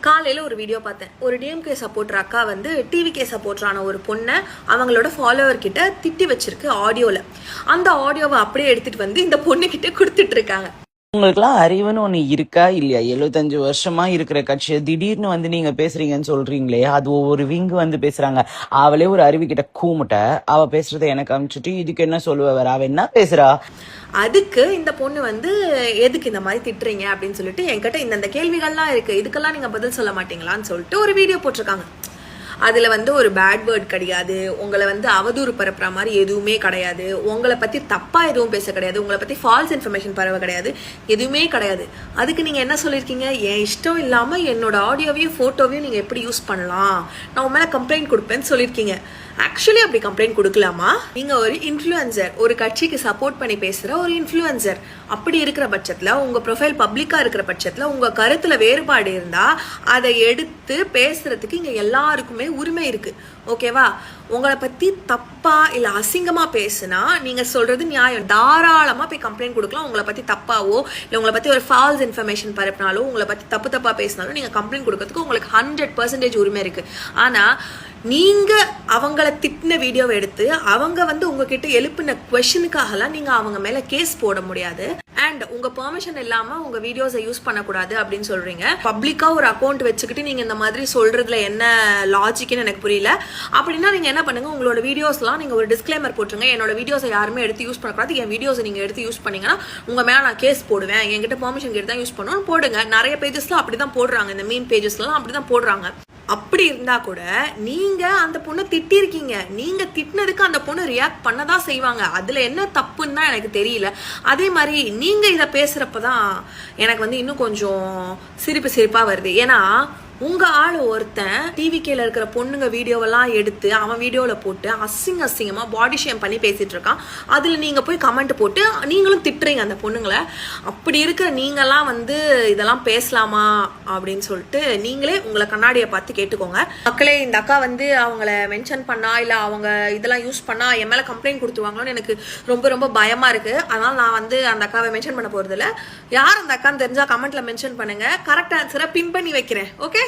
காலையில் ஒரு வீடியோ பார்த்தேன். ஒரு டிஎம்கே சப்போர்ட்டர் அக்கா வந்து டிவிகே சப்போர்ட்டரான ஒரு பொண்ணை அவங்களோட ஃபாலோவர் கிட்ட திட்டி வச்சிருக்கு ஆடியோவில். அந்த ஆடியோவை அப்படியே எடுத்துட்டு வந்து இந்த பொண்ணுக்கிட்ட கொடுத்துட்டு இருக்காங்க. உங்களுக்குலாம் அறிவுன்னு ஒண்ணு இருக்கா இல்லையா? 75 வருஷமா இருக்கிற கட்சியை திடீர்னு வந்து நீங்க பேசுறீங்கன்னு சொல்றீங்களே, அது ஒவ்வொரு விங்கு வந்து பேசுறாங்க. அவளே ஒரு அறிவு கிட்ட கூமுட்ட, அவ பேசுறத எனக்கு அனுப்பிச்சுட்டு இதுக்கு என்ன சொல்லுவ வேற? அவ என்ன பேசுறா? அதுக்கு இந்த பொண்ணு வந்து எதுக்கு இந்த மாதிரி திட்டுறீங்க அப்படின்னு சொல்லிட்டு என்கிட்ட இந்த கேள்விகள்லாம் இருக்கு, இதுக்கெல்லாம் நீங்க பதில் சொல்ல மாட்டீங்களான்னு சொல்லிட்டு ஒரு வீடியோ போட்டிருக்காங்க. அதுல வந்து ஒரு பேட் வேர்ட் கிடையாது, உங்களை வந்து அவதூறு பரப்புற மாதிரி எதுவுமே கிடையாது, உங்களை பத்தி தப்பா எதுவும் பேச கிடையாது, உங்களை பத்தி ஃபால்ஸ் இன்ஃபர்மேஷன் பரவ கிடையாது, எதுவுமே கிடையாது. அதுக்கு நீங்க என்ன சொல்லியிருக்கீங்க? என் இஷ்டம் இல்லாம என்னோட ஆடியோவையும் போட்டோவையும் நீங்க எப்படி யூஸ் பண்ணலாம், நான் உன் மேல கம்ப்ளைண்ட் கொடுப்பேன்னு சொல்லியிருக்கீங்க. ஆக்சுவலி அப்படி கம்ப்ளைண்ட் கொடுக்கலாமா? நீங்க ஒரு இன்ஃப்ளூயன்சர், ஒரு கட்சிக்கு சப்போர்ட் பண்ணி பேசுற ஒரு இன்ஃப்ளூயன்சர். அப்படி இருக்கிற பட்சத்துல, உங்க ப்ரொஃபைல் பப்ளிக்கா இருக்கிற பட்சத்துல, உங்க கருத்துல வேறுபாடு இருந்தா அதை எடுத்து பேசுறதுக்கு இங்க எல்லாருக்குமே உரிமை இருக்கு. ஓகேவா? உங்களை பத்தி தப்பா இல்ல அசிங்கமா பேசுனா நீங்க சொல்றது நியாயம். தாராளமா போய் கம்ப்ளைண்ட் கொடுக்கலாம். உங்களை பத்தி தப்பாவோ இல்ல உங்களை பத்தி ஒரு ஃபால்ஸ் இன்ஃபர்மேஷன் பரப்பினாலோ, உங்களை பத்தி தப்பா பேசினாலும் நீங்க கம்ப்ளைண்ட் கொடுக்கறதுக்கு உங்களுக்கு 100% உரிமை இருக்கு. ஆனா நீங்க அவங்கள திட்டின வீடியோவை எடுத்து அவங்க வந்து உங்ககிட்ட எழுப்பின குவெஷனுக்காகலாம் நீங்க அவங்க மேல கேஸ் போட முடியாது. அண்ட் உங்க பெர்மிஷன் இல்லாம உங்க வீடியோஸை யூஸ் பண்ணக்கூடாது அப்படின்னு சொல்றீங்க. பப்ளிக்கா ஒரு அக்கௌண்ட் வச்சுக்கிட்டு நீங்க இந்த மாதிரி சொல்றதுல என்ன லாஜிக்னு எனக்கு புரியல. அப்படின்னா நீங்க என்ன பண்ணுங்க, உங்களோட வீடியோஸ்லாம் நீங்க ஒரு டிஸ்க்ளைமர் போட்டுருங்க. என்னோட வீடியோஸை யாருமே எடுத்து யூஸ் பண்ணக்கூடாது, என் வீடியோஸை நீங்க எடுத்து யூஸ் பண்ணீங்கன்னா உங்க மேல நான் கேஸ் போடுவேன், என்கிட்ட பெர்மிஷன் கேட்டு தான் யூஸ் பண்ணணும் போடுங்க. நிறைய பேஜஸ்லாம் அப்படிதான் போடுறாங்க, இந்த மீம் பேஜஸ்லாம் அப்படிதான் போடுறாங்க. அப்படி இருந்தா கூட நீங்க அந்த பொண்ணை திட்டிருக்கீங்க, நீங்க திட்டினதுக்கு அந்த பொண்ணு ரியாக்ட் பண்ணதான் செய்வாங்க. அதுல என்ன தப்புன்னு தான் எனக்கு தெரியல. அதே மாதிரி நீங்க இதை பேசுறப்பதான் எனக்கு வந்து இன்னும் கொஞ்சம் சிரிப்பா வருது. ஏன்னா உங்க ஆள் ஒருத்தன் டிவிகேல இருக்கிற பொண்ணுங்க வீடியோவெல்லாம் எடுத்து அவன் வீடியோல போட்டு அசிங்கமா பாடி ஷேம் பண்ணி பேசிட்டு இருக்கான். அதுல நீங்க போய் கமெண்ட் போட்டு நீங்களும் திட்டுறீங்க அந்த பொண்ணுங்களை. அப்படி இருக்கிற நீங்கெல்லாம் வந்து இதெல்லாம் பேசலாமா அப்படின்னு சொல்லிட்டு நீங்களே உங்களை கண்ணாடியை பார்த்து கேட்டுக்கோங்க. மக்களே, இந்த அக்கா வந்து அவங்கள மென்ஷன் பண்ணா இல்ல அவங்க இதெல்லாம் யூஸ் பண்ணா என் மேல கம்ப்ளைண்ட் கொடுத்துருவாங்களோன்னு எனக்கு ரொம்ப பயமா இருக்கு. அதனால நான் வந்து அந்த அக்காவை மென்ஷன் பண்ண போறது இல்ல. யார் அந்த அக்கான்னு தெரிஞ்சா கமெண்ட்ல மென்ஷன் பண்ணுங்க. கரெக்ட் ஆன்சரை பின் பண்ணி வைக்கிறேன். ஓகே.